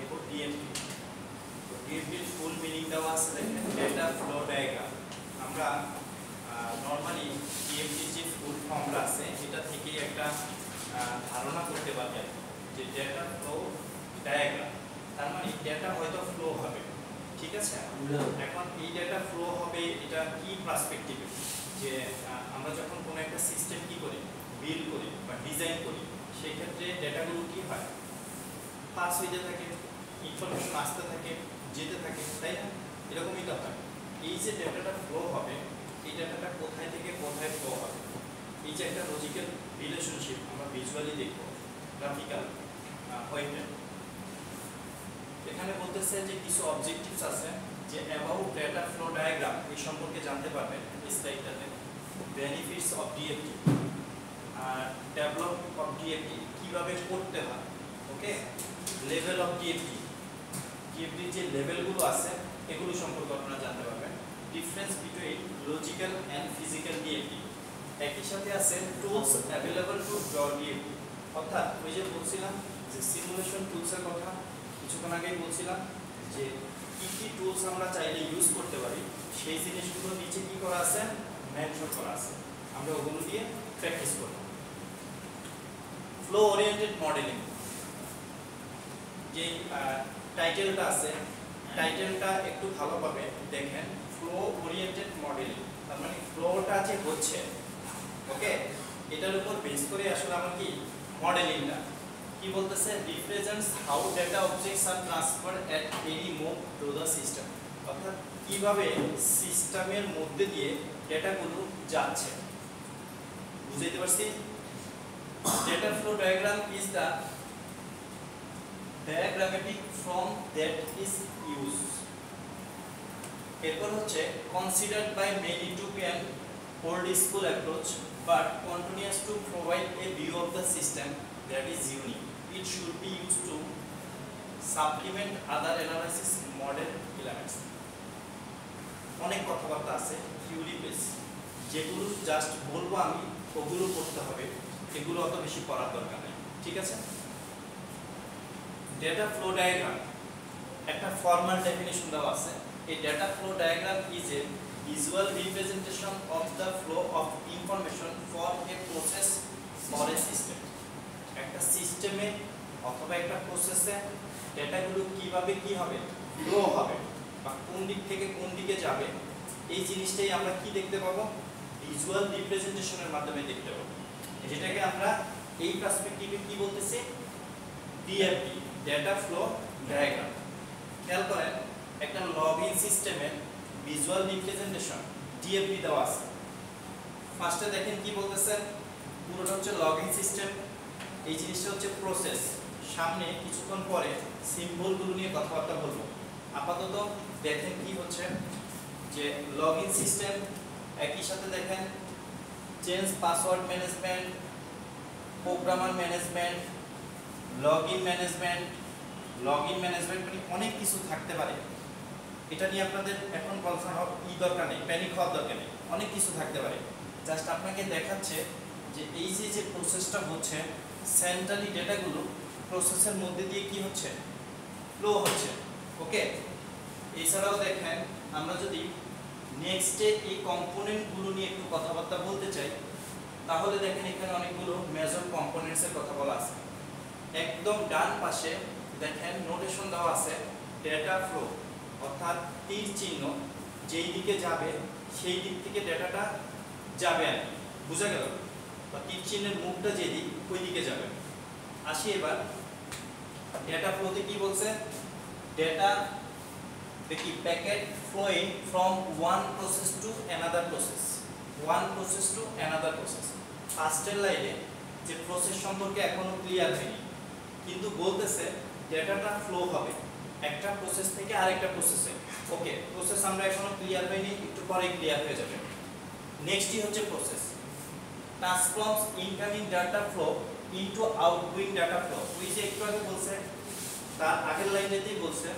দেখো ডিএফটি। তো ডিএফটির full meaning দেওয়া আছে দেখেন ডেটা ফ্লো ডায়াগ্রাম। আমরা নরমালি ডিএফটির যে ফুল ফর্মটা আছে এটা থেকে একটা ধারণা করতে পারি যে ডেটা ফ্লো ডায়াগ্রাম তার মানে ডেটা হয়তো ফ্লো হবে, ঠিক আছে। এখন এই ডেটা ফ্লো হবে এটা কি পার্সপেক্টিভে, যে আমরা যখন কোনো একটা সিস্টেম কি করি বিল্ড করি বা ডিজাইন করি সেই ক্ষেত্রে ডেটাগুলো কি হয় পাস হইতে থাকে, ইনফরমেশন আসতে থাকে, যেতে থাকে, তাই না? এরকমই তো হয়। এই যে ডেটাটা ফ্লো হবে এই ডেটাটা কোথায় থেকে কোথায় ফ্লো হবে, এই যে একটা লজিক্যাল রিলেশনশিপ আমরা ভিজুয়ালি দেখব গ্রাফিক্যাল হইতে। এখানে বলতেছে যে কিছু অবজেক্টিভস আছে যে অ্যাবাউট ডেটা ফ্লো ডায়াগ্রাম এই সম্পর্কে জানতে পারবেন এই স্লাইডটাতে। Benefits of DFT, develop of DFT কিভাবে করতে হয়, ওকে। লেভেল অফ ডিএফটি, ডিএফটির যে লেভেলগুলো আছে এগুলো সম্পর্কে আপনারা জানতে পারবেন। Difference between logical and physical DFT, একই সাথে আছে tools available to draw DFT. অর্থাৎ ওই যে বলছিলাম যে সিমুলেশন টুলসের কথা কিছুক্ষণ আগেই বলছিলাম যে কি কি টুলস আমরা চাইলে ইউজ করতে পারি সেই জিনিসগুলো নিচে কি করা আছে মেনশন করা আছে, আমরা ওগুলো দিয়ে প্র্যাকটিস করব। ফ্লো ওরিয়েন্টেড মডেলিং, যে টাইটেলটা আছে টাইটেলটা একটু ভালোভাবে দেখেন। ফ্লো ওরিয়েন্টেড মডেলিং তার মানে ফ্লোটা যে হচ্ছে, ওকে, এটার উপর বেস করে আসলে আমরা কি মডেলিংটা কি বলতেছে, represents how data objects R transfer at any move through the system. অর্থাৎ কিভাবে সিস্টেমের মধ্যে দিয়ে ডেটাগুলো যাচ্ছে, বুঝাইতে পারছি? Data flow diagram is the diagrammatic form that is used, এরপর হচ্ছে considered by many to be an old school approach but continues to provide a view of the system that is unique. It should be used to supplement other analysis model elements. অনেক কথাবার্তা আছে theory base, যেগুলো just বলবো আমি ওগুলো করতে হবে, এগুলো অত বেশি পড়ার দরকার নেই, ঠিক আছে। ডেটা ফ্লো ডায়াগ্রাম একটা ফর্মাল ডেফিনিশন দেওয়া আছে। এই data flow diagram is a visual representation of the flow of information for a process for a system. একটা সিস্টেমে অথবা একটা প্রসেসে ডেটাগুলো কিভাবে কি হবে ফ্লো হবে বা কোন দিক থেকে কোন দিকে যাবে এই জিনিসটাই আমরা কি দেখতে পাবো ভিজুয়াল রিপ্রেজেন্টেশনের মাধ্যমে দেখতে পাবো, যেটাকে আমরা এই পার্সপেক্টিভে কি বলতেছি ডিএফটি, ডেটা ফ্লো ডায়াগ্রাম। খেয়াল করেন একটা লগইন সিস্টেমে ভিজুয়াল রিপ্রেজেন্টেশন ডিএফটি দেওয়া আছে। ফার্স্টে দেখেন কি বলতেছে, পুরোটা হচ্ছে লগইন সিস্টেম, এই জিনিসটা হচ্ছে প্রসেস। সামনে কিছুক্ষণ পরে সিম্বলগুলো নিয়ে কথাবার্তা বলবো। আপাতত দেখেন কি হচ্ছে যে লগইন সিস্টেম, একই সাথে দেখেন change password management, programmer management, login management মানে অনেক কিছু থাকতে পারে। এটা নিয়ে আপনাদের এখন কনসার্ন হওয়ার দরকার নেই, প্যানিক হওয়ার দরকার নেই, অনেক কিছু থাকতে পারে। জাস্ট আপনাকে দেখাচ্ছে যে এই যে প্রসেসটা হচ্ছে সেন্ট্রালি ডেটাগুলো প্রসেসের মধ্যে দিয়ে কি হচ্ছে ফ্লো হচ্ছে, ওকে। এছাড়াও দেখেন আমরা যদি নেক্সটে এই কম্পোনেন্টগুলো নিয়ে একটু কথাবার্তা বলতে চাই তাহলে দেখেন এখানে অনেকগুলো মেজর কম্পোনেন্টসের কথা বলা আছে। একদম ডান পাশে দেখেন নোটেশন দেওয়া আছে ডেটা ফ্লো, অর্থাৎ তীর চিহ্ন যেই দিকে যাবে সেই দিক থেকে ডেটাটা যাবে আর কি, বুঝা গেল? বা তীর চিহ্নের মুখটা যেদিক ওই দিকে যাবে। আসি এবার ডেটা ফ্লোতে কি বলছে, ডেটা দেখি packet flowing from one process to another process, one process to another process. ফার্স্টের লাইনে যে প্রসেস সম্পর্কে এখনো ক্লিয়ার হয়নি, কিন্তু বলতেছে ডেটাটা ফ্লো হবে একটা প্রসেস থেকে আরেকটা প্রসেসে, ওকে। প্রসেস আমরা এখনো ক্লিয়ার হয়নি, একটু পরে ক্লিয়ার হয়ে যাবে। নেক্সটই হচ্ছে process transforms incoming data flow into outgoing data flow. ওই যে একটু আগে বলছে তার আগের লাইনেতেই বলছে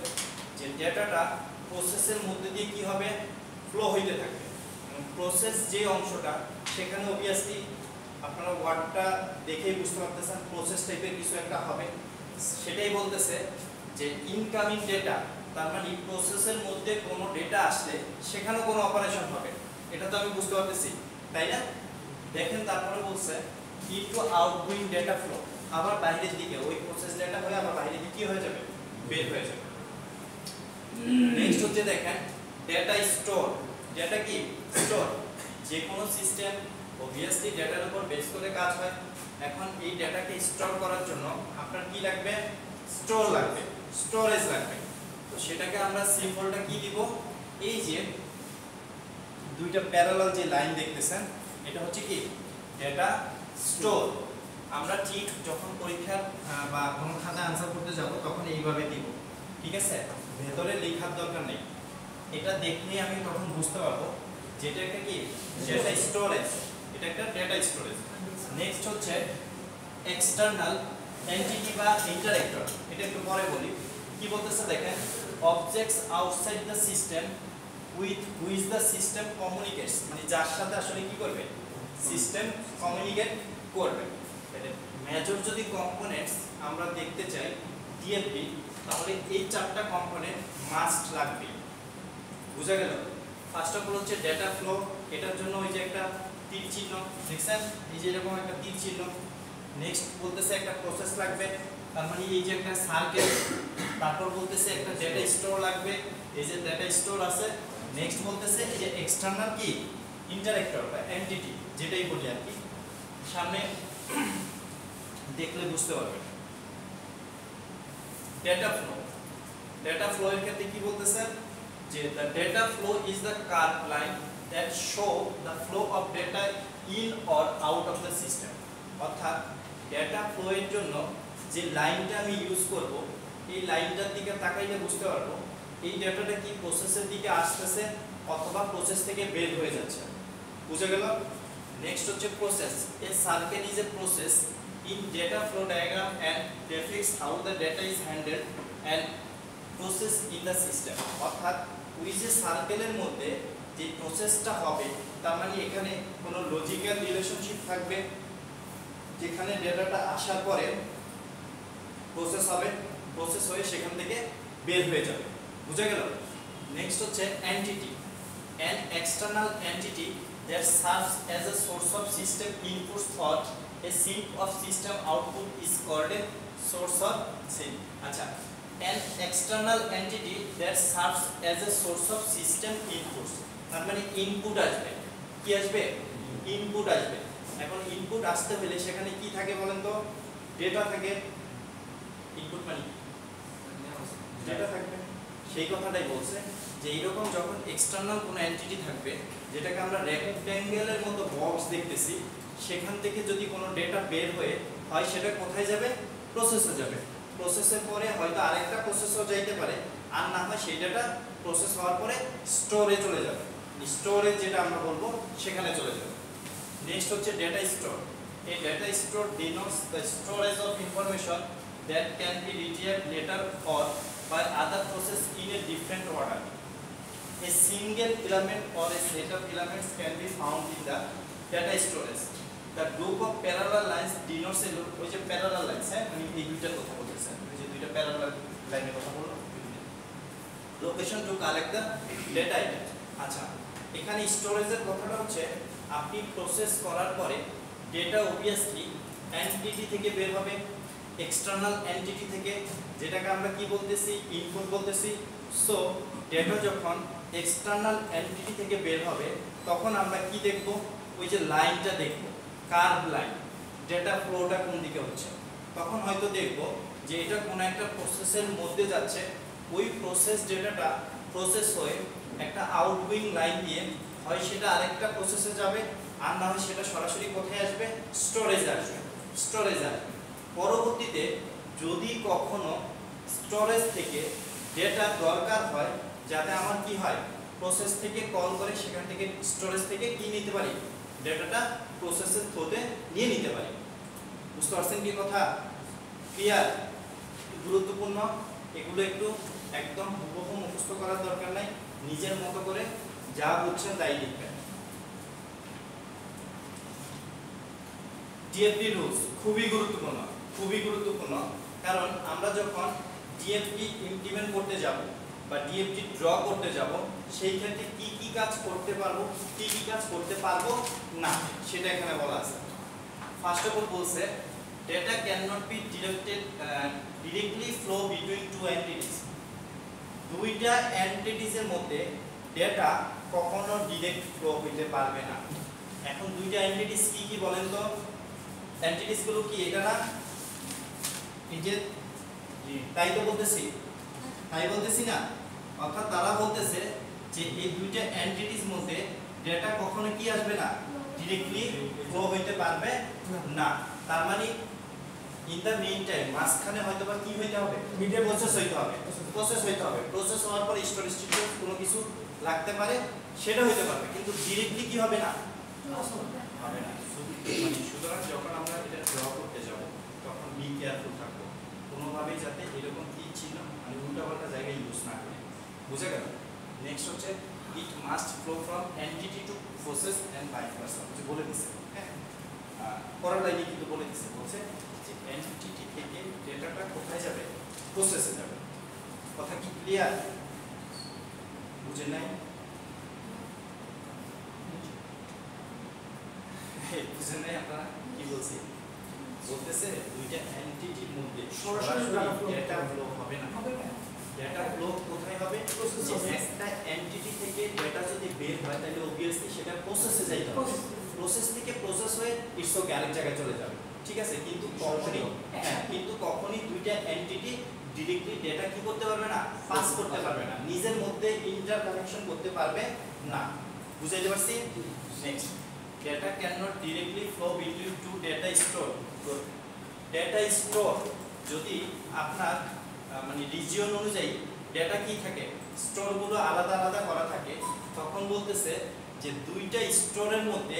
যে ডেটাটা প্রসেসের মধ্যে দিয়ে কি হবে ফ্লো হইতে থাকবে। প্রসেস যে অংশটা সেখানে অবভিয়াসলি আপনারা ওয়ার্ডটা দেখেই বুঝতে পারতেছেন প্রসেস টাইপের কিছু একটা হবে। সেটাই বলতেছে যে ইনকামিং ডেটা, তার মানে প্রসেসের মধ্যে কোনো ডেটা আসলে সেখানে কোনো অপারেশন হবে, এটা তো আমি বুঝতে পারতেছি, তাই না? দেখেন তারপরে বলছে ইনটু আউটগোয়িং ডেটা ফ্লো, আবার বাইরের দিকে ওই প্রসেস ডেটা হয়ে আবার বাইরের দিকে কি হয়ে যাবে, বের হয়ে যাবে। নেক্সট হচ্ছে দেখেন ডেটা স্টোর। ডেটা কি স্টোর, যে কোনো সিস্টেম অবভিয়াসলি ডেটার উপর বেস করে কাজ হয়। এখন এই ডেটাকে স্টোর করার জন্য আপনার কি লাগবে, স্টোর লাগবে, স্টোরেজ লাগবে। তো সেটাকে আমরা সিম্বলটা কি দিব, এই যে দুইটা প্যারালাল যে লাইন দেখতেছেন এটা হচ্ছে কি ডেটা স্টোর। আমরা ঠিক যখন পরীক্ষার বা কোনো খাতা আনসার করতে যাব তখন এইভাবে দিব, ঠিক আছে? ভেতরে লেখার দরকার নেই, এটা দেখলেই আমি তখন বুঝতে পারবো যেটা একটা কি ডেটা স্টোরেজ, এটা একটা ডেটা স্টোরেজ। নেক্সট হচ্ছে এক্সটার্নাল এন্টিটি বা ইন্টারেক্টর, এটা একটু পরে বলি। কি বলতেছে দেখেন, objects outside the system with which the system communicates, মানে যার সাথে আসলে কি করবে, সিস্টেম কমিউনিকেট করবে। মেজর যদি কম্পোনেন্টস আমরা দেখতে চাই ডিএফডি, তাহলে এই চারটা কম্পোনেন্ট মাস্ট লাগবে। বুঝা গেল? ফার্স্ট অফ অল হচ্ছে ডেটা ফ্লো, এটার জন্য ওই যে একটা তীর চিহ্ন দেখছেন, এই যে এরকম একটা তীর চিহ্ন। নেক্সট বলতেছে একটা প্রসেস লাগবে, তার মানে এই যে একটা সার্কেল। তারপর বলতেছে একটা ডেটা স্টোর লাগবে, এই যে ডেটা স্টোর আছে। নেক্সট বলতেছে এই যে এক্সটার্নাল কি ইন্টারেক্টর বা এন্টিটি, যেটাই বলি আর কি, সামনে দেখলে বুঝতে পারবেন। ডেটা ফ্লো, ডেটা ফ্লো এর ক্ষেত্রে কি বলতেছে যে the data flow is the curved line that show the flow of data in or out of the system। অর্থাৎ ডেটা ফ্লো এর জন্য যে লাইনটা আমি ইউজ করব, এই লাইনটার দিকে তাকাইলে বুঝতে পারবো এই ডেটাটা কি প্রসেসের দিকে আসতেছে অথবা প্রসেস থেকে বের হয়ে যাচ্ছে। বুঝা গেল? নেক্সট হচ্ছে process. A circle is a process in data flow diagram and depicts how the data is handled and processed in the system। অর্থাৎ ওই যে সার্কেলের মধ্যে যে প্রসেসটা হবে, তার মানে এখানে কোনো লজিক্যাল রিলেশনশিপ থাকবে, যেখানে ডেটাটা আসার পরে প্রসেস হবে, প্রসেস হয়ে সেখান থেকে বের হয়ে যাবে। বুঝা গেল? নেক্সট হচ্ছে entity. an external entity that serves as a source of system inputs or a sink of system output is called a source of sink। আচ্ছা, an external entity that serves as a source of system inputs, তার মানে input আসবে, কি আসবে, input আসবে। এখন input আসতে হলে সেখানে কি থাকে বলেন তো, ডেটা থাকে। ইনপুট মানে ডেটা থাকবে, সেই কথাটাই বলছে যে এইরকম যখন এক্সটার্নাল কোনো এন্টিটি থাকবে, যেটাকে আমরা রেক্ট্যাঙ্গেলের মতো বক্স দেখতেছি, সেখান থেকে যদি কোনো ডেটা বের হয়ে হয় সেটা কোথায় যাবে, প্রসেসে যাবে। প্রসেসের পরে হয়তো আরেকটা প্রসেসও যাইতে পারে, আর না হয় সেই ডেটা প্রসেস হওয়ার পরে স্টোরে চলে যাবে, স্টোরেজ যেটা আমরা বলবো সেখানে চলে যাবে। নেক্সট হচ্ছে ডেটা স্টোর। এই data store denotes the storage of information that can be retrieved later or by other process in a different order। A single element or a set of elements can be found in the data storage। The group of parallel lines denotes a ওই যে parallel lines, হ্যাঁ, মানে এই দুইটার কথা বলতেছেন, ওই যে দুইটা parallel লাইনের কথা বললাম, location to collect the data item. আচ্ছা, এখানে স্টোরেজের কথাটা হচ্ছে আপনি প্রসেস করার পরে ডেটা অবভিয়াসলি এন্টিটি থেকে বের হবে, এক্সটার্নাল এন্টিটি থেকে, যেটাকে আমরা কি বলতেছি, ইনপুট বলতেছি। সো ডেটা যখন এক্সটার্নাল এন্টিটি থেকে বের হবে তখন আমরা কি দেখব, ওই যে লাইনটা দেখব, কার্ভ লাইন, ডেটা ফ্লোটা কোন দিকে হচ্ছে। তখন হয়তো দেখব যে এটা কোন একটা প্রসেসের মধ্যে যাচ্ছে, ওই প্রসেস ডেটাটা প্রসেস হয়ে একটা আউটগোয়িং লাইন দিয়ে হয় সেটা আরেকটা প্রসেসে যাবে, আর না হয় সেটা সরাসরি কোথায় আসবে, স্টোরেজে আসবে, স্টোরেজে আসবে। পরবর্তীতে যদি কখনো স্টোরেজ থেকে ডেটা দরকার হয়, যাতে আমার কি হয়, প্রসেস থেকে কল করে সেখান থেকে স্টোরেজ থেকে কি নিতে পারি, ডেটাটা প্রসেসের থ্রুতে নিয়ে নিতে পারি। বুঝতে পারছেন কি কথা? ক্লিয়ার? গুরুত্বপূর্ণ, এগুলো একটু একদম হুবহু মুখস্থ করার দরকার নাই, নিজের মতো করে যা বুঝছেন তাই লিখবেন। ডিএফডি রুলস খুবই গুরুত্বপূর্ণ, খুবই গুরুত্বপূর্ণ, কারণ আমরা যখন ডিএফটি ইমপ্লিমেন্ট করতে যাব বা ডিএফটি ড্র করতে যাব, সেই ক্ষেত্রে কি কি কাজ করতে পারবো, কি কি কাজ করতে পারবো না, সেটা এখানে বলা আছে। ফার্স্ট অফ অল বলছে data can not be directly flow between two entities. দুইটা এন্টিটিসের মধ্যে ডেটা কখনো ডাইরেক্ট ফ্লো হইতে পারবে না। এখন দুইটা এন্টিটিস কি কি বলেন তো? এন্টিটিস গুলো কি এটা না? এই যে তাই তো বলতেছি, তাই বলতেছি না? অর্থাৎ তারা বলতেছে যে এই দুইটা এন্টিটিস মধ্যে ডেটা কখনো কি আসবে না, ডাইরেক্টলি ফ্লো হইতে পারবে না। তার মানে ইন দা মেইন টাইম মাঝখানে হয়তো বা কি হইতে হবে, মিডিয়া প্রসেস হইতে হবে, প্রসেস হওয়ার পর স্টোরেজ কোনো কিছু লাগতে পারে, সেটা হইতে পারবে, কিন্তু ডাইরেক্টলি কি হবে না, হবে না। সুতরাং যখন আমরা এটা ড্র করতে যাব তখন বি কেয়ারফুল থাকবো, কোনোভাবেই যাতে এরকম কি চিহ্ন মানে উল্টাপাল্টা জায়গায় ইউজ না করি। বুঝে গেল? নেক্সট হচ্ছে it must flow from entity to process and vice versa. বলে দিছে, হ্যাঁ, পরের লাইনে কিন্তু বলে দিছে, বলছে যে এন্টিটি থেকে ডেটাটা কোথায় যাবে, প্রসেসে যাবে। কথা কি ক্লিয়ার? বুঝে নাই? বুঝে নাই আপনারা কি বলছি? বলতেছে দুইটা এন্টিটির মধ্যে সরাসরি ডেটা ফ্লো হবে না। ডেটা ফ্লো কোথায় হবে? একটা এন্টিটি থেকে ডেটা যদি বের হয় তাহলে obviously সেটা প্রসেসে যাইতে হবে, প্রসেস থেকে প্রসেস হয়ে ইটস ওকে আরেক জায়গায় চলে যাবে, ঠিক আছে? কিন্তু কখনই দুইটা এন্টিটি ডাইরেক্টলি ডেটা কি করতে পারবে না, পাস করতে পারবে না, নিজের মধ্যে ইন্টারকানেকশন করতে পারবে না। বুঝাইতে পারছি? Next, data can not directly flow between two data store. Data store যদি আপনার মানে রিজিয়ন অনুযায়ী ডেটা কি থাকে, স্টোরগুলো আলাদা আলাদা করা থাকে, তখন বলতেছে যে দুইটা স্টোরের মধ্যে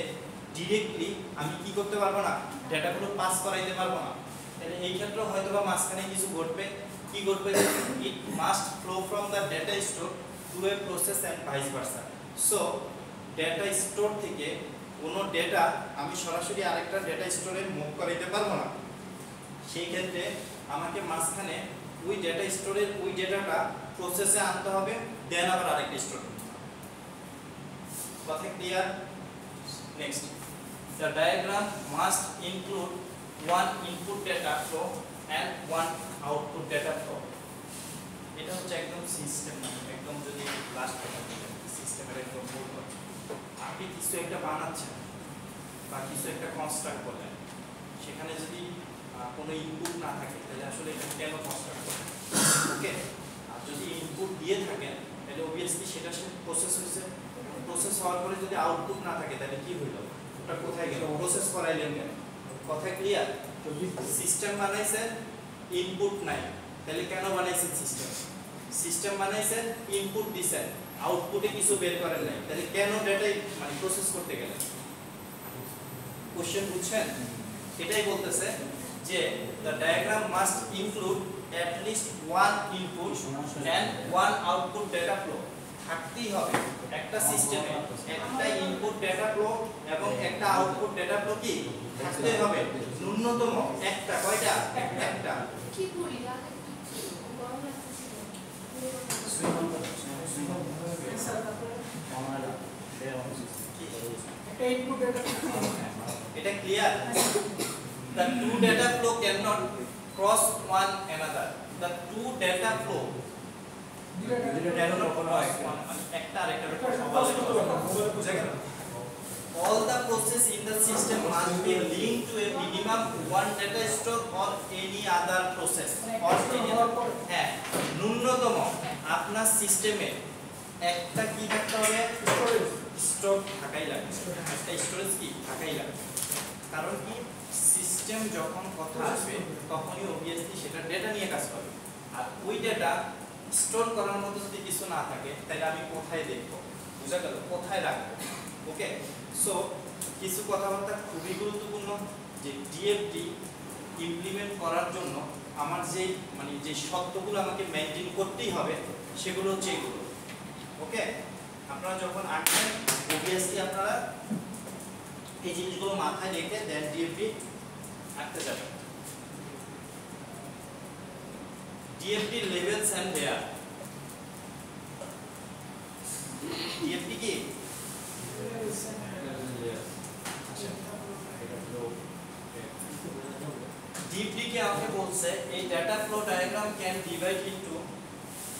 ডাইরেক্টলি আমি কি করতে পারবো না, ডেটাগুলো পাস করাইতে পারবো না। তাহলে এই ক্ষেত্রে হয়তো বা মাঝখানে কিছু ঘটবে, কি ঘটবে? It must flow from the data store to a process and vice versa. So data store থেকে কোনো ডেটা আমি সরাসরি আরেকটা ডেটা স্টোরে মুভ করাইতে পারবো না, সেই ক্ষেত্রে আমাকে মাঝখানে ওই ডেটা স্টোরের ওই ডেটাটা প্রসেসে আনতে হবে, দেন আবার আরেকটা স্টোরে। কথা clear? Next, the diagram must include one input data flow and one output data flow. এটা হচ্ছে একদম সিস্টেম, একদম যদি লাস্ট সিস্টেমের একদম মূল কথা। আপনি কিছু একটা বানাচ্ছেন বা কিছু একটা কনস্ট্রাক্ট করলেন, সেখানে যদি কোনো ইনপুট না থাকে তাহলে আসলে এটা কেন কনস্ট্রাক্ট করবেন? ওকে, আর যদি ইনপুট দিয়ে থাকেন তাহলে অবভিয়াসলি সেটা প্রসেস হয়েছে, প্রসেস হওয়ার পরে যদি আউটপুট না থাকে তাহলে কি হইল, ওটা কোথায় গেল, প্রসেস করাইলেন কেন? কথা ক্লিয়ার? সিস্টেম বানাইছেন, ইনপুট নাই, তাহলে কেন বানাইছেন সিস্টেম? সিস্টেম বানাইছেন, ইনপুট দিছেন, আউটপুটে কিছু বের করেন নাই, তাহলে কেন ডেটা মানে প্রসেস করতে গেলেন? কোশ্চেন বুঝছেন? এটাই বলতেছে যে the diagram must include at least one input and one output data flow. থাকতেই হবে একটা সিস্টেমে একটা ইনপুট ডেটা ফ্লো এবং একটা আউটপুট ডেটা ফ্লো কি থাকতেই হবে, ন্যূনতম একটা। কয়টা? একটা। কি করি আগে কি গরম লাগছে। এটা clear? The two data flow cannot cross one another. The two data flow all the process in the system must be linked to a minimum one data store or any other process or any other. হ্যাঁ, ন্যূনতম আপনার সিস্টেমে একটা কি থাকতে হবে, store থাকাই লাগবে, একটা স্টোরেজ কি থাকাই লাগবে। কারণ কি, সিস্টেম যখন কথা আসবে তখনই অবভিয়াসলি সেটা ডেটা নিয়ে কাজ করবে, আর ওই ডেটা স্টোর করার মতো যদি কিছু না থাকে তাহলে আমি কোথায় দেখবো? বুঝা গেল? কোথায় রাখবো? ওকে, সো কিছু কথাবার্তা খুবই গুরুত্বপূর্ণ যে ডিএফটি ইমপ্লিমেন্ট করার জন্য আমার যে মানে যে শর্তগুলো আমাকে মেইনটেইন করতেই হবে সেগুলো হচ্ছে এগুলো। ওকে, আপনারা যখন আঁকবেন অবভিয়াসলি আপনারা এই জিনিসগুলো মাথায় রেখে দেন ডিএফটি আঁকতে যাবেন। DFT levels and layer DFT কি DFT কে আমাকে বলছে এই data flow diagram can divide into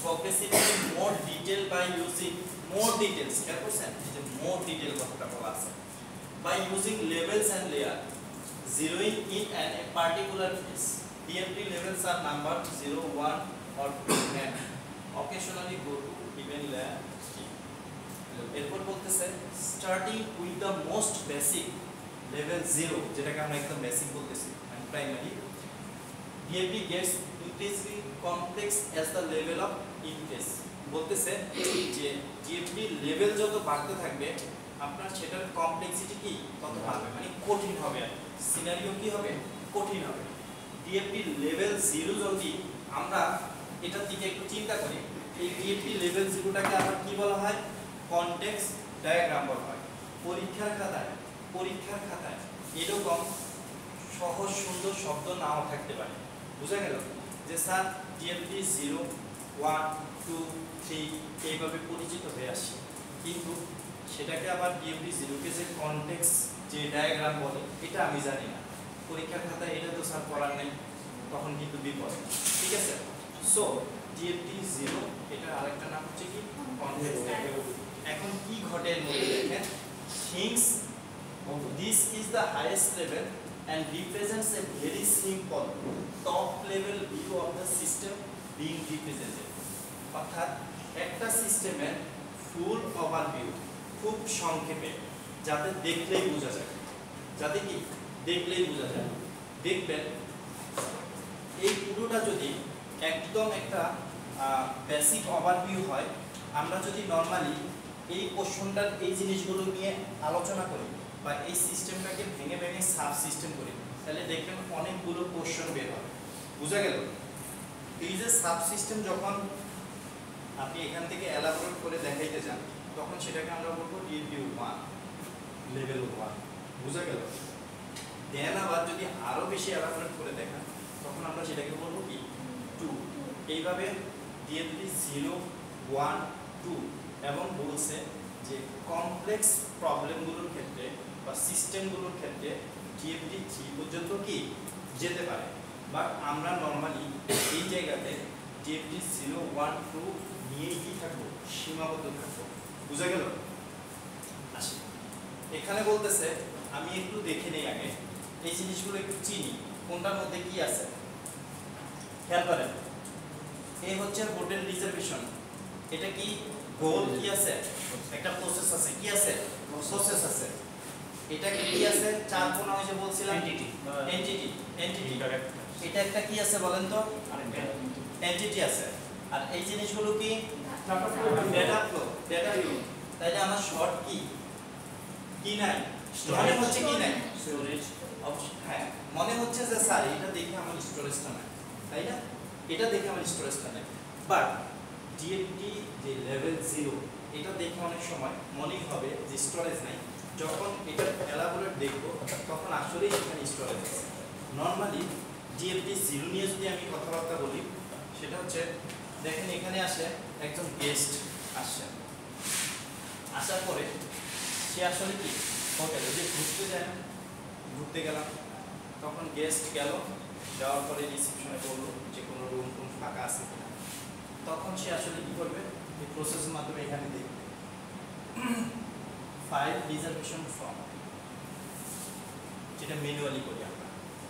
progressively more detail by using more details क्या করছেন যে more detail কথাটা বলা আছে by using levels and layer zeroing in a particular phase DFT levels are numbered 0 1 or 2 and occasionally go to even layer এরপর বলতেছে starting with the most basic level 0 যেটাকে আমরা একদম বেসিক বলতেছি মানে primary DFT gets increasingly complex as the level of interest বলতেছে যে DFT level যত বাড়তে থাকবে আপনার সেটার কমপ্লেক্সিটি কি তত বাড়বে মানে কঠিন হবে সিনারিও কি হবে কঠিন হবে DFT লেভেল 0 যদি আমরা এটার দিকে একটু চিন্তা করি এই DFT লেভেল 0টাকে আবার কি বলা হয় কনটেক্সট ডায়াগ্রাম বলা হয় পরীক্ষার খাতায় এরকম সহজ সুন্দর শব্দ নাও থাকতে পারে বুঝা গেল যে স্যার DFT 0 1 2 3 এইভাবে পরিচিত হয়ে আসে কিন্তু সেটাকে আবার DFT 0 কে যে কনটেক্সট যে ডায়াগ্রাম বলে এটা আমি জানি না পরীক্ষার খাতায় এটা তো স্যার পড়ার নেই তখন কিন্তু বিপদ ঠিক আছে সো DFT 0 এটা আরেকটা নাম হচ্ছে কি কনটেক্সট ডায়াগ্রাম এখন কি ঘটে এর মধ্যে দেখেন things this is the highest level and represents a very simple top level view of the system being represented অর্থাৎ একটা সিস্টেমের ফুল ওভারভিউ খুব সংক্ষেপে যাতে দেখলেই বোঝা যায় দেখবেন এই পুরোটা যদি একদম একটা বেসিক ওভারভিউ হয় আমরা যদি নরমালি এই কোশ্চেনটার এই জিনিসগুলো নিয়ে আলোচনা করি বা এই সিস্টেমটাকে ভেঙে সাব সিস্টেম করি তাহলে দেখবেন অনেকগুলো কোশ্চেন বের হবে বুঝা গেল এই যে সাব সিস্টেম যখন আপনি এখান থেকে এলাবোরেট করে দেখাইতে যান তখন সেটাকে আমরা বলবো DFT 1 লেভেল 1 বুঝা গেল দেন আবার যদি আরো বেশি এলাবোরেট করে দেখান তখন আমরা সেটাকে বলবো কি 2 এইভাবে DFT 0 1 2 এবং বলছে যে কমপ্লেক্স প্রবলেমগুলোর ক্ষেত্রে বা সিস্টেমগুলোর ক্ষেত্রে DFT 3 পর্যন্ত কি যেতে পারে বাট আমরা নরমালি এই জায়গাতে DFT 0 1 2 নিয়েই কি থাকবো সীমাবদ্ধ থাকবো বুঝা গেল আসি এখানে বলতেছে আমি একটু দেখে নেই আগে এই জিনিসগুলো একটু চিনি কোনটার মধ্যে কি আছে খেয়াল করেন এই হচ্ছে হোটেল রিজার্ভেশন এটা কি গোল কি আছে একটা প্রসেস আছে কি আছে প্রসেস আছে এটা কি আছে চার কোণা ওই যে বলছিলাম এন্টিটি এটা একটা কি আছে বলেন তো এন্টিটি আছে আর এই জিনিসগুলো কি ডেটা ফ্লো তাইলে আমার শর্ট কি নাই মনে হচ্ছে কি নাই স্টোরেজ হ্যাঁ মনে হচ্ছে যে স্যার এটা দেখে আমার স্টোরেজটা নাই তাই না এটা দেখে আমার স্টোরেজটা নাই বাট DFT যে লেভেল 0 এটা দেখে অনেক সময় মনেই হবে যে স্টোরেজ নাই যখন এটা এলাবোরেট দেখব তখন আসলেই এখানে স্টোরেজ আছে নরমালি DFT 0 নিয়ে যদি আমি কথাবার্তা বলি সেটা হচ্ছে দেখেন এখানে আসে একজন গেস্ট আসছে আসার পরে সে আসলে কি হোটেলে যে ঘুরতে যায় না ঘুরতে গেলাম তখন গেস্ট গেল যাওয়ার পরে রিসেপশনে বললো যে কোনো রুম ফাঁকা আছে কিনা তখন সে আসলে কি করবে এই প্রসেসের মাধ্যমে এখানে দেখবে ফাইল রিজার্ভেশন ফর্ম যেটা ম্যানুয়ালি করি আমরা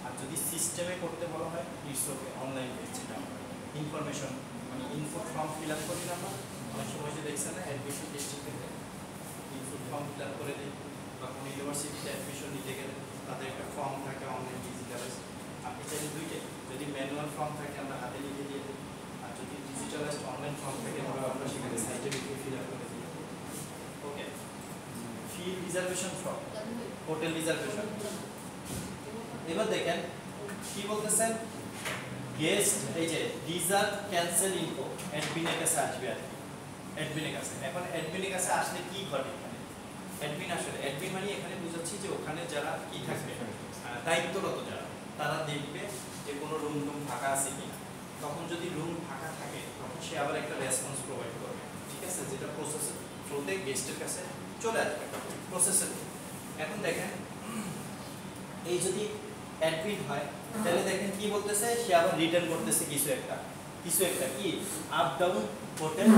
আর যদি সিস্টেমে করতে বলা হয় ইটস ওকে অনলাইন বেস যেটা ইনফরমেশন মানে ইনফো ফর্ম ফিল আপ করি আমরা অনেক সময় যে দেখছেন না অ্যাডমিশন টেস্টিং থেকে ইনফো ফর্ম ফিল আপ করে দিই বা কোনো ইউনিভার্সিটিতে অ্যাডমিশন নিতে গেলে তাদের একটা ফর্ম থাকে অনলাইন ডিজিটালাইজ আপনি চাইলে দুইটাই যদি ম্যানুয়াল ফর্ম থাকে আমরা হাতে লিখে দিয়ে দিই আর যদি ডিজিটালাইজড অনলাইন ফর্ম থাকে আমরা সেখানে সাইটে লিখে ফিল আপ করে দিই ওকে ফি রিজার্ভেশন ফর্ম হোটেল রিজার্ভেশন এবার দেখেন কি বলতেছেন গেস্ট এই যে রিজার্ভ ক্যান্সেল ইনফো অ্যাডমিনের কাছে আসবে আর অ্যাডমিনের কাছে এখন অ্যাডমিনের কাছে আসলে কি ঘটে এখানে অ্যাডমিন আসলে অ্যাডমিন মানে এখানে বুঝাচ্ছি যে ওখানে যারা কি থাকবে দায়িত্বরত যারা তারা দেখবে যে কোনো রুম ফাঁকা আছে কিনা তখন যদি রুম ফাঁকা থাকে তখন সে আবার একটা রেসপন্স প্রোভাইড করবে, ঠিক আছে, যেটা প্রসেসের থ্রুতে গেস্টের কাছে চলে আসবে প্রসেসের। এখন দেখেন এই যদি অ্যাডমিট হয় তাহলে দেখেন কি বলতেছে, সে আবার রিটার্ন করতেছে কিছু একটা কি আপ ডাউন হোটেল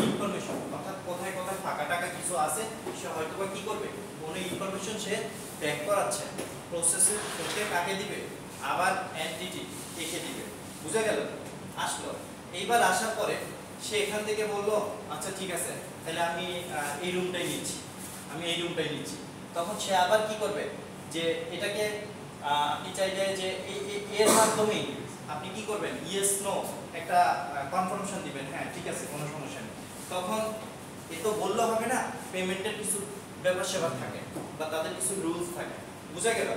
ইনফরমেশন, অর্থাৎ কোথায় কোথায় ফাঁকা টাকা কিছু আছে, সে হয়তো বা কি করবে কোনো ইনফরমেশন সে ট্যাগ করাচ্ছে প্রসেসের থ্রুতে, কাকে দিবে আবার এন্টিটি একে দিবে। বুঝা গেল? আসলো, এইবার আসার পরে সে এখান থেকে বললো আচ্ছা ঠিক আছে তাহলে আমি এই রুমটাই নিচ্ছি, তখন সে আবার কি করবে যে এটাকে আপনি চাইলে যে এর মাধ্যমে আপনি কি করবেন ইয়েস নো একটা কনফার্মেশন দিবেন, হ্যাঁ ঠিক আছে কোনো সমস্যা নেই। তখন এ তো বললে হবে না, পেমেন্টের কিছু ব্যাপার স্যাপার থাকে বা তাদের কিছু রুলস থাকে। বুঝা গেল?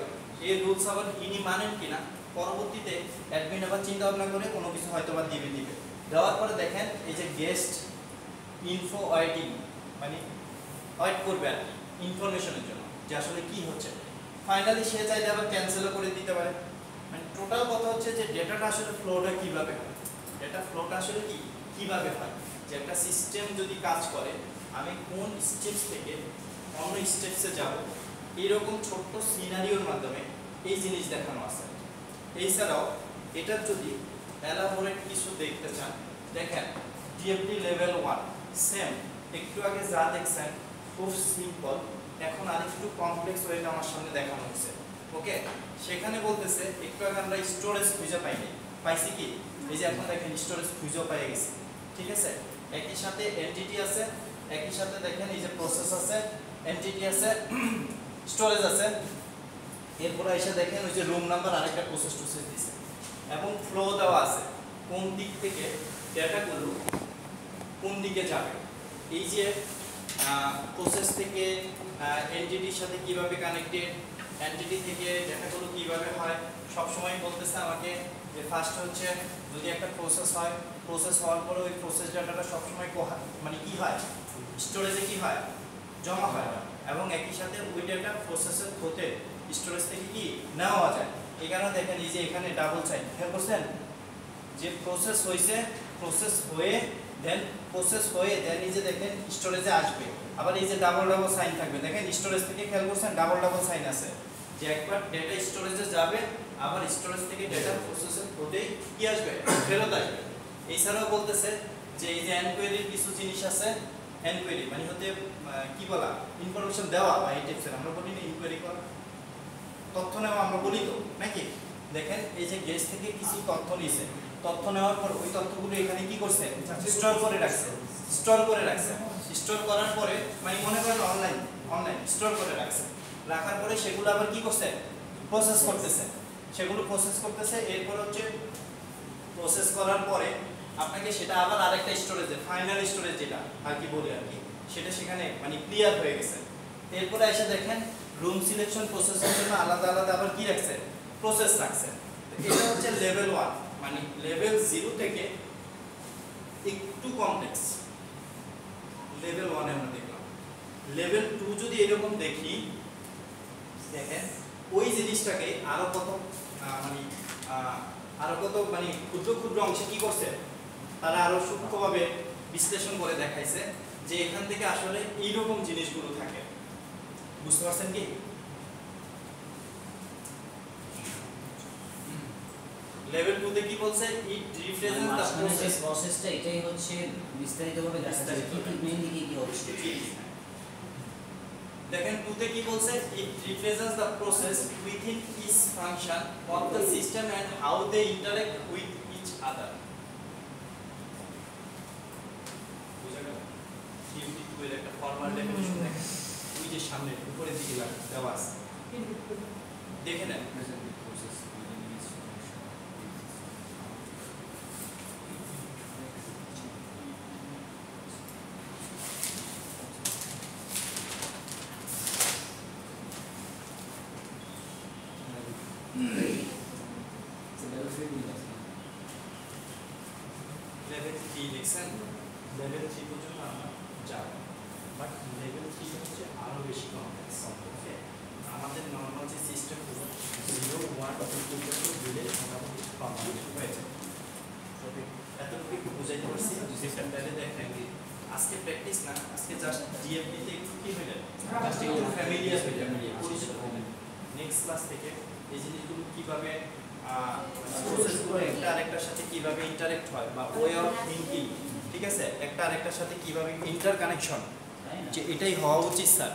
এই রুলস আবার ইনি মানেন কিনা পরবর্তীতে অ্যাডমিন আবার চিন্তা ভাবনা করে কোনো কিছু হয়তো বা দিবে দেওয়ার পরে দেখেন এই যে গেস্ট ইনফো ওয়েটিং, মানে ওয়েট করবে আর কি ইনফরমেশনের জন্য যে আসলে কি হচ্ছে। ফাইনালি সে চাইলে আবার ক্যান্সেলও করে দিতে পারে। মানে টোটাল কথা হচ্ছে যে ডেটাটা আসলে ফ্লোটা কিভাবে হয়, ডেটা ফ্লোটা আসলে কিভাবে হয়, যে একটা সিস্টেম যদি কাজ করে আমি কোন স্টেপস থেকে অন্য স্টেপসে যাব, এরকম ছোট্ট সিনারিওর মাধ্যমে এই জিনিস দেখানো আছে। এছাড়াও এটার যদি এলাবোরেট কিছু দেখতে চান, দেখেন ডিএফডি লেভেল 1 সেম, একটু আগে যা দেখছেন খুব সিম্পল, এখন আরেকটু কমপ্লেক্স ওয়েটা আমার সামনে দেখানো হচ্ছে। ওকে, সেখানে বলতেছে একটু আগে আমরা স্টোরেজ খুঁজে পাইছি কি, এই যে এখন দেখেন স্টোরেজ খুঁজে পেয়ে গেছি, ঠিক আছে। একই সাথে এন্টিটি আছে, একই সাথে দেখেন এই যে প্রসেস আছে, এন্টিটি আছে, স্টোরেজ আছে, এরপরে এসে দেখেন ওই যে রুম নাম্বার আরেকটা প্রসেস দিছে এবং ফ্লো দেওয়া আছে কোন দিক থেকে ডেটাগুলো কোন দিকে যাবে। এই যে প্রসেস থেকে এন্টিটির সাথে কিভাবে কানেক্টেড, এন্টিটি থেকে ডেটাগুলো কিভাবে হয়, সব সময় বলতেছে আমাকে যে ফার্স্ট হচ্ছে যদি একটা প্রসেস হয়, প্রসেস হওয়ার পরে ওই প্রসেস ডাটাটা সবসময় মানে কি হয় স্টোরেজে কি হয় জমা হয়, এবং একই সাথে ওই ডেটা প্রসেসের হতে স্টোরেজ থেকে কি নেওয়া যায়। এই কারণে দেখেন এই যে এখানে ডাবল সাইন, খেয়াল করছেন যে প্রসেস হয়েছে, প্রসেস হয়ে দেন এই যে দেখেন স্টোরেজে আসবে, আবার এই যে ডাবল সাইন থাকবে, দেখেন স্টোরেজ থেকে খেয়াল করছেন ডাবল সাইন আছে, যে একবার ডেটা স্টোরেজে যাবে আবার স্টোরেজ থেকে ডেটা প্রসেসের হতেই কি আসবে ফেরত আসবে। এছাড়াও বলতেছে যে এই যে এনকোয়ারির কিছু জিনিস আছে, এনকোয়ারি মানে হতে কি বলা ইনফরমেশন দেওয়া বা এই টাইপসের, আমরা বলি না ইনকোয়ারি করা, তথ্য নেওয়া আমরা বলি তো নাকি। দেখেন এই যে গেস্ট থেকে কিছু তথ্য নিয়েছে, তথ্য নেওয়ার পর ওই তথ্যগুলো এখানে কি করছে স্টোর করে রাখছে, স্টোর করার পরে মানে মনে করেন অনলাইন স্টোর করে রাখছে, রাখার পরে সেগুলো আবার কি করছে প্রসেস করতেছে, এরপর হচ্ছে প্রসেস করার পরে আপনাকে সেটা আবার আরেকটা স্টোরেজে ফাইনাল স্টোরেজ যেটা আর কি বলি আর কি, সেটা সেখানে মানে ক্লিয়ার হয়ে গেছে। এরপরে এসে দেখেন রুম সিলেকশন প্রসেসের জন্য আলাদা আবার কি রাখছে প্রসেস রাখছে। এটা হচ্ছে লেভেল 1, মানে লেভেল 0 থেকে একটু কমপ্লেক্স লেভেল 1 আমরা দেখলাম। লেভেল 2 যদি এরকম দেখি, দেখেন ওই জিনিসটাকে আরো কত মানে ক্ষুদ্র অংশে কি করছে তারা আরো সূক্ষ্মভাবে বিশ্লেষণ করে দেখাইছে যে এখান থেকে আসলে এইরকম জিনিসগুলো থাকে। বুঝতে পারছেন কি? লেভেল 2 তে কি বলছে ইট রিপ্রেজেন্টস দ্য প্রসেসটা এটাই হচ্ছে বিস্তারিতভাবে দেখাচ্ছে কি মেইনলি কি হচ্ছে। দেখেন 2 তে কি বলছে it represents the process within each function of the system and how they interact with each other. বুঝা গেল? ডিউটি 2 এর একটা ফর্মাল ডেফিনিশন দেখেন ওই যে সামনে উপরের দিকে দেওয়া আছে, দেখে নেন। লেভেল 3 লিখছেন, লেভেল 3 পর্যন্ত আমরা যাব, বাট লেভেল 3 হচ্ছে আরো বেশি কমপ্লেক্স। ওকে, আমাদের নরমাল যে সিস্টেম হলো 0 1 2 পর্যন্ত দিলে মোটামুটি কমপ্লিট হয়ে যায়। এতটুকু একটু বুঝাইতে পারছি তাহলে দেখেন আজকে প্র্যাকটিস না, আজকে জাস্ট ডিএফডি তে একটু কি হয়ে যাবে, জাস্ট একটু ফ্যামিলিয়ার হয়ে যাবে, পরিচিত হবে। নেক্সট ক্লাস থেকে এই জিনিসগুলো কিভাবে প্রসেসগুলো একটা আরেকটার সাথে কিভাবে ইন্টারেক্ট হয় বা ওয়ে অফ থিংকিং, ঠিক আছে, একটা আরেকটার সাথে কিভাবে ইন্টার কানেকশন, যে এটাই হওয়া উচিত স্যার,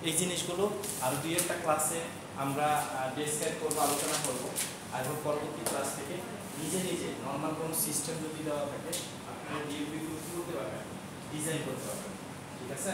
এই জিনিসগুলো আরো দুই একটা ক্লাসে আমরা ডিসকাস করব, আলোচনা করব। আর পরবর্তী ক্লাস থেকে নিজে নিজে নর্মাল কোনো সিস্টেম যদি দেওয়া থাকে আপনারা ডিএফবি গুলো কি করতে পারবেন, ডিজাইন করতে পারবেন, ঠিক আছে।